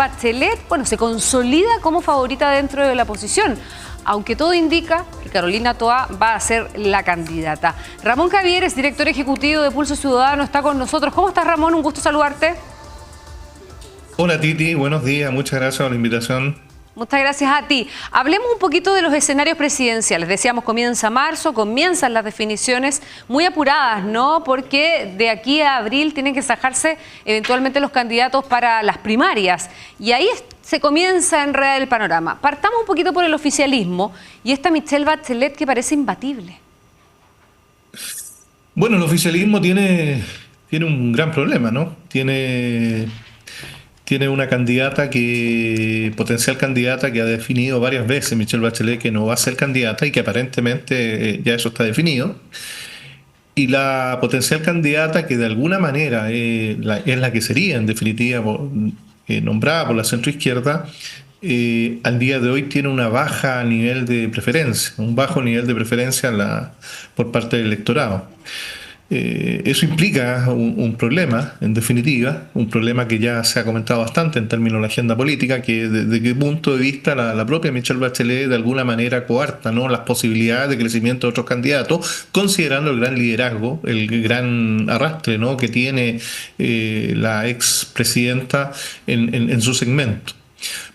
Bachelet, bueno, se consolida como favorita dentro de la oposición, aunque todo indica que Carolina Toá va a ser la candidata. Ramón Javieres, director ejecutivo de Pulso Ciudadano, está con nosotros. ¿Cómo estás, Ramón? Un gusto saludarte. Hola Titi, buenos días, muchas gracias por la invitación. Muchas gracias a ti. Hablemos un poquito de los escenarios presidenciales. Decíamos, comienza marzo, comienzan las definiciones muy apuradas, ¿no? Porque de aquí a abril tienen que sacarse eventualmente los candidatos para las primarias. Y ahí se comienza a enredar el panorama. Partamos un poquito por el oficialismo y esta Michelle Bachelet que parece imbatible. Bueno, el oficialismo tiene un gran problema, ¿no? Tiene una potencial candidata que ha definido varias veces Michelle Bachelet que no va a ser candidata y que aparentemente ya eso está definido. Y la potencial candidata que de alguna manera es la que sería en definitiva nombrada por la centroizquierda, al día de hoy tiene un bajo nivel de preferencia por parte del electorado. Eso implica un problema, en definitiva, un problema que ya se ha comentado bastante en términos de la agenda política, que desde qué punto de vista la propia Michelle Bachelet de alguna manera coarta, ¿no?, las posibilidades de crecimiento de otros candidatos, considerando el gran liderazgo, el gran arrastre, ¿no?, que tiene la expresidenta en su segmento.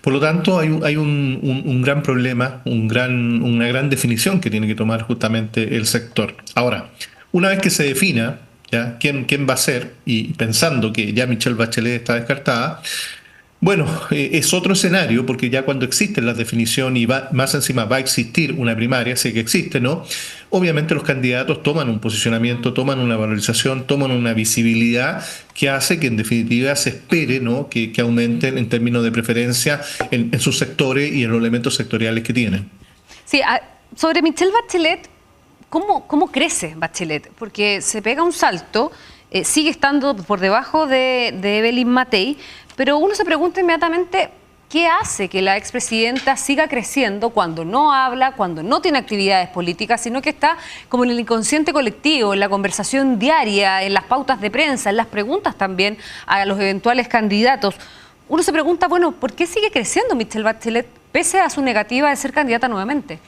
Por lo tanto, hay un gran problema, una gran definición que tiene que tomar justamente el sector. Ahora, una vez que se defina ¿ya? ¿Quién va a ser, y pensando que ya Michelle Bachelet está descartada, bueno, es otro escenario, porque ya cuando existen las definiciones y más encima va a existir una primaria, sé que existe, ¿no? Obviamente los candidatos toman un posicionamiento, toman una valorización, toman una visibilidad que hace que en definitiva se espere, ¿no?, que aumenten en términos de preferencia en sus sectores y en los elementos sectoriales que tienen. Sí, sobre Michelle Bachelet, ¿cómo crece Bachelet? Porque se pega un salto, sigue estando por debajo de Evelyn Matei, pero uno se pregunta inmediatamente qué hace que la expresidenta siga creciendo cuando no habla, cuando no tiene actividades políticas, sino que está como en el inconsciente colectivo, en la conversación diaria, en las pautas de prensa, en las preguntas también a los eventuales candidatos. Uno se pregunta, bueno, ¿por qué sigue creciendo Michelle Bachelet pese a su negativa de ser candidata nuevamente?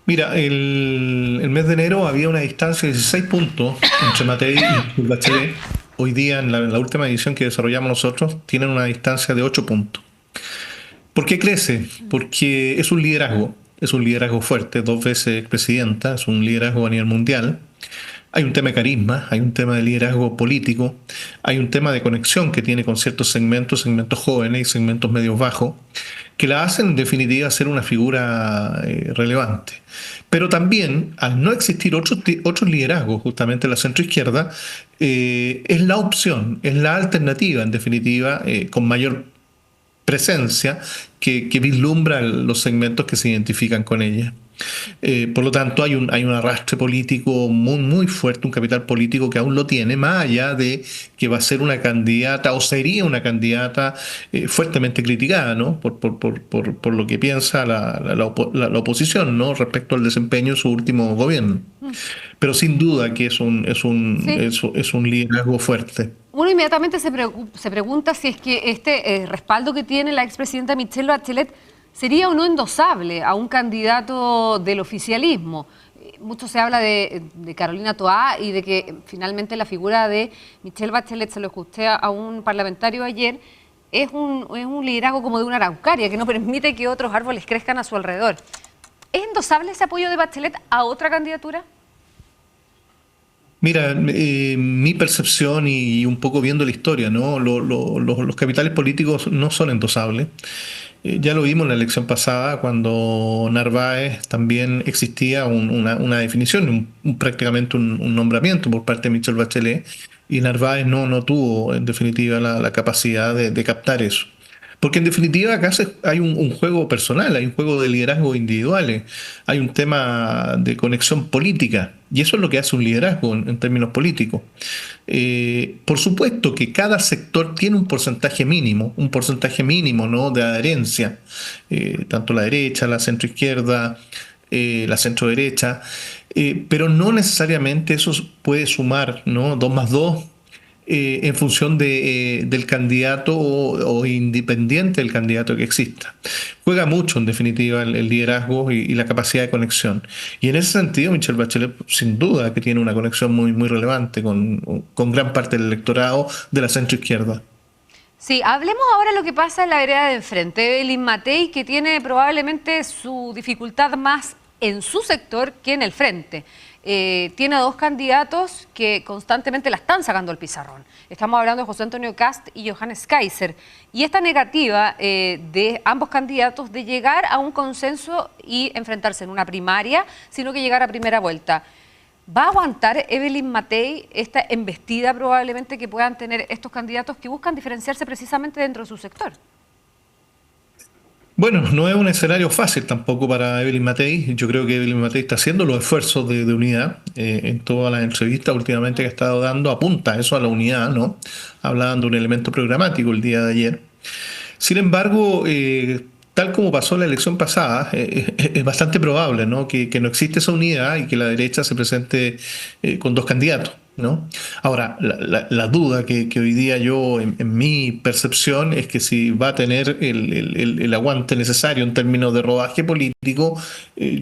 Mira, el mes de enero había una distancia de 16 puntos entre Matei y Bachelet. Hoy día, en la última edición que desarrollamos nosotros, tienen una distancia de 8 puntos. ¿Por qué crece? Porque es un liderazgo fuerte, 2 veces presidenta, es un liderazgo a nivel mundial. Hay un tema de carisma, hay un tema de liderazgo político, hay un tema de conexión que tiene con ciertos segmentos jóvenes y segmentos medios bajos, que la hacen en definitiva ser una figura relevante. Pero también, al no existir otros liderazgos, justamente la centroizquierda, es la opción, es la alternativa, en definitiva, con mayor presencia que vislumbra los segmentos que se identifican con ella. Por lo tanto, hay un arrastre político muy fuerte, un capital político que aún lo tiene, más allá de que va a ser una candidata o sería una candidata fuertemente criticada, ¿no?, por lo que piensa la oposición, ¿no?, respecto al desempeño de su último gobierno. Pero sin duda que es un liderazgo fuerte. Uno inmediatamente se pregunta si es que este respaldo que tiene la expresidenta Michelle Bachelet sería o no endosable a un candidato del oficialismo. Mucho se habla de Carolina Toá y de que finalmente la figura de Michelle Bachelet, se lo escuché a un parlamentario ayer, es un liderazgo como de una araucaria que no permite que otros árboles crezcan a su alrededor. ¿Es endosable ese apoyo de Bachelet a otra candidatura? Mira, mi percepción y un poco viendo la historia, ¿no?, los capitales políticos no son endosables. Ya lo vimos en la elección pasada, cuando Narváez también existía una definición, prácticamente un nombramiento por parte de Michelle Bachelet, y Narváez no tuvo, en definitiva, la capacidad de captar eso. Porque en definitiva acá hay un juego personal, hay un juego de liderazgo individuales, hay un tema de conexión política, y eso es lo que hace un liderazgo en términos políticos. Por supuesto que cada sector tiene un porcentaje mínimo, ¿no?, de adherencia, tanto la derecha, la centroizquierda, la centroderecha, pero no necesariamente eso puede sumar, ¿no?, 2 más 2 en función del candidato o independiente del candidato que exista. Juega mucho, en definitiva, el liderazgo y la capacidad de conexión. Y en ese sentido, Michelle Bachelet, sin duda, que tiene una conexión muy relevante con gran parte del electorado de la centroizquierda. Sí, hablemos ahora de lo que pasa en la vereda de enfrente. Evelyn Matei, que tiene probablemente su dificultad más en su sector que en el frente. Tiene dos candidatos que constantemente la están sacando al pizarrón. Estamos hablando de José Antonio Kast y Johannes Kaiser. Y esta negativa de ambos candidatos de llegar a un consenso y enfrentarse en una primaria, sino que llegar a primera vuelta. ¿Va a aguantar Evelyn Matei esta embestida probablemente que puedan tener estos candidatos que buscan diferenciarse precisamente dentro de su sector? Bueno, no es un escenario fácil tampoco para Evelyn Matei. Yo creo que Evelyn Matei está haciendo los esfuerzos de unidad. En todas las entrevistas últimamente que ha estado dando apunta a eso, a la unidad, ¿no? Hablaban de un elemento programático el día de ayer. Sin embargo, tal como pasó la elección pasada, es bastante probable, ¿no? Que no existe esa unidad y que la derecha se presente con dos candidatos, ¿no? Ahora, la duda que hoy día yo, en mi percepción, es que si va a tener el aguante necesario en términos de rodaje político,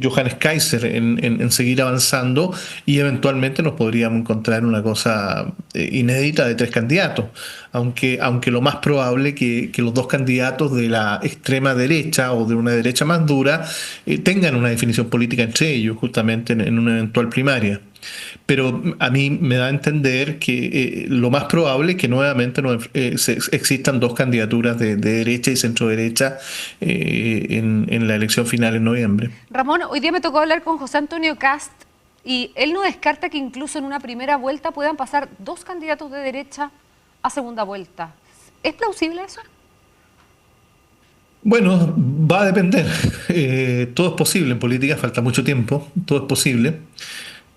Johannes Kaiser en seguir avanzando, y eventualmente nos podríamos encontrar una cosa inédita de tres candidatos, aunque lo más probable que los dos candidatos de la extrema derecha o de una derecha más dura tengan una definición política entre ellos, justamente en una eventual primaria. Pero a mí me da a entender que lo más probable es que nuevamente existan dos candidaturas de derecha y centro derecha en la elección final en noviembre. Ramón, hoy día me tocó hablar con José Antonio Kast y él no descarta que incluso en una primera vuelta puedan pasar dos candidatos de derecha a segunda vuelta. ¿Es plausible eso? Bueno, va a depender. Todo es posible en política, falta mucho tiempo, todo es posible.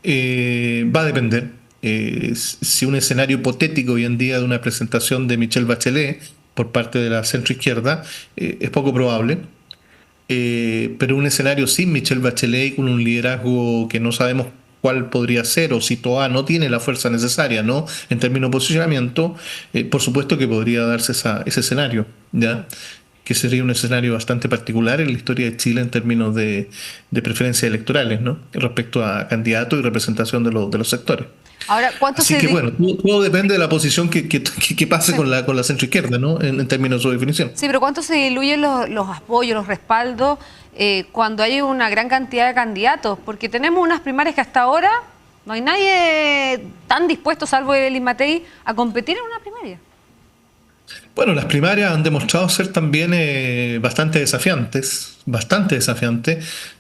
Va a depender. Si un escenario hipotético hoy en día de una presentación de Michelle Bachelet por parte de la centroizquierda es poco probable, pero un escenario sin Michelle Bachelet y con un liderazgo que no sabemos cuál podría ser, o si Toa no tiene la fuerza necesaria, ¿no? En términos de posicionamiento, por supuesto que podría darse ese escenario, ¿ya? Que sería un escenario bastante particular en la historia de Chile en términos de preferencias electorales, ¿no? Respecto a candidatos y representación de los sectores. Ahora, Así que bueno, todo depende de la posición que pase sí, con la centroizquierda, ¿no? En términos de su definición. Sí, pero ¿cuánto se diluyen los apoyos, los respaldos cuando hay una gran cantidad de candidatos? Porque tenemos unas primarias que hasta ahora no hay nadie tan dispuesto, salvo Evelyn Matei, a competir en una primaria. Bueno, las primarias han demostrado ser también bastante desafiantes.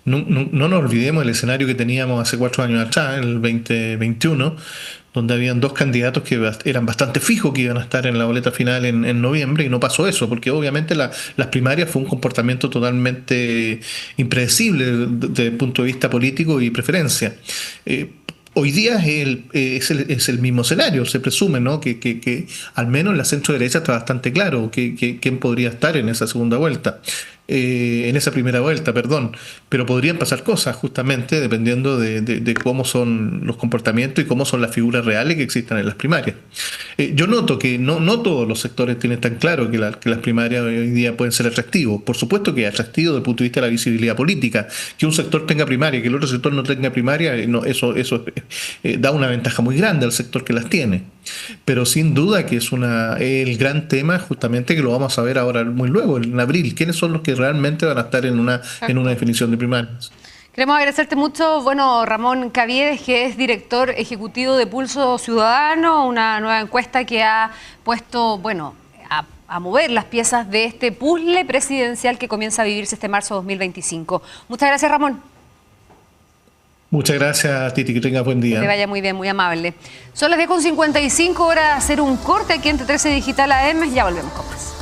No nos olvidemos el escenario que teníamos hace 4 años atrás, en el 2021, donde habían dos candidatos que eran bastante fijos que iban a estar en la boleta final en noviembre, y no pasó eso, porque obviamente las primarias fue un comportamiento totalmente impredecible desde el punto de vista político y preferencia. Hoy día es el mismo escenario, se presume, ¿no? Que al menos en la centro derecha está bastante claro quién podría estar en esa segunda vuelta. En esa primera vuelta, perdón, pero podrían pasar cosas justamente dependiendo de cómo son los comportamientos y cómo son las figuras reales que existen en las primarias. Yo noto que no todos los sectores tienen tan claro que las primarias hoy día pueden ser atractivos. Por supuesto que es atractivo desde el punto de vista de la visibilidad política. Que un sector tenga primaria y que el otro sector no tenga primaria, eso da una ventaja muy grande al sector que las tiene. Pero sin duda que es el gran tema justamente que lo vamos a ver ahora muy luego, en abril. ¿Quiénes son los que realmente van a estar en una definición de primarias? Queremos agradecerte mucho, Ramón Caviedes, que es director ejecutivo de Pulso Ciudadano, una nueva encuesta que ha puesto, a mover las piezas de este puzzle presidencial que comienza a vivirse este marzo de 2025. Muchas gracias, Ramón. Muchas gracias, Titi, que tengas buen día. Que te vaya muy bien, muy amable. Son las 10:55, hora de hacer un corte aquí en T13 Digital AM, ya volvemos con más.